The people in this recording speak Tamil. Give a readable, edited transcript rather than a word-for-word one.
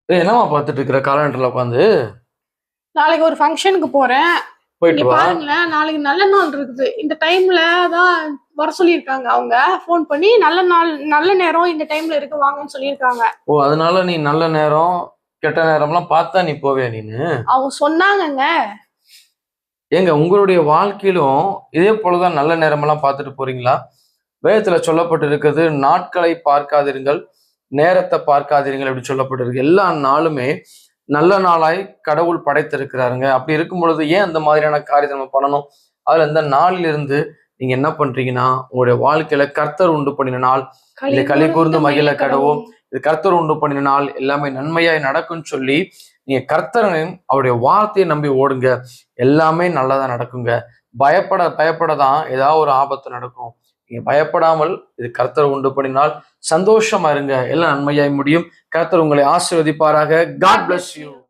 என்னம்மா பார்த்துட்டு இருக்கிற காலண்டர்ல உட்காந்து? நாளைக்கு ஒரு ஃபங்க்ஷனுக்கு போறேன். இங்க போயிட்டு வா. பாருங்களேன், நாளைக்கு நல்ல நாள் இருக்குது. இந்த டைம்ல தான் வர சொல்லியிருக்காங்க அவங்க. ஃபோன் பண்ணி நல்ல நாள், நல்ல நேரம் இந்த டைம்ல இருக்கு வாங்கன்னு சொல்லியிருக்காங்க. ஓ! அதனால நீ நல்ல நேரம், கெட்ட நேரம்லாம் பார்த்தா நீ போவியா நீனு? அவங்க சொன்னாங்கங்க. ஏங்க உங்களுடைய வாழ்க்கையிலும் இதே போல தான் நல்ல நேரமெல்லாம் பார்த்துட்டு போறீங்களா? வேதத்துல சொல்லப்பட்டிருக்கிறது, "நாட்களை பார்க்காதிருங்கள், நேரத்த பார்க்காதீர்கள்" அப்படி சொல்லப்பட்டிருக்கு. எல்லா நாளுமே நல்ல நாளாய் கடவுள் படைத்திருக்கிறாருங்க. அப்படி இருக்கும் பொழுது ஏன் அந்த மாதிரியான காரியத்த நம்ம பண்ணணும்? அதுல இந்த நாளிலிருந்து நீங்க என்ன பண்றீங்கன்னா, உங்களுடைய வாழ்க்கையில கர்த்தர் உண்டு பண்ணின நாள், இதிலே களி கூர்ந்து மகிழ கடவோம். இது கர்த்தர் உண்டு பண்ணின நாள், எல்லாமே நன்மையாய் நடக்கும்ன்னு சொல்லி, நீங்க கர்த்தரையும் அவருடைய வார்த்தையை நம்பி ஓடுங்க. எல்லாமே நல்லதா நடக்குங்க. பயப்பட பயப்பட தான் ஏதாவது ஒரு ஆபத்து நடக்கும். நீங்க பயப்படாமல் இது கர்த்தர் உண்டு பண்ணினால் சந்தோஷமா இருங்க. எல்லாம் நன்மையாய் முடியும். கர்த்தர் உங்களை ஆசீர்வதிப்பாராக. God bless you.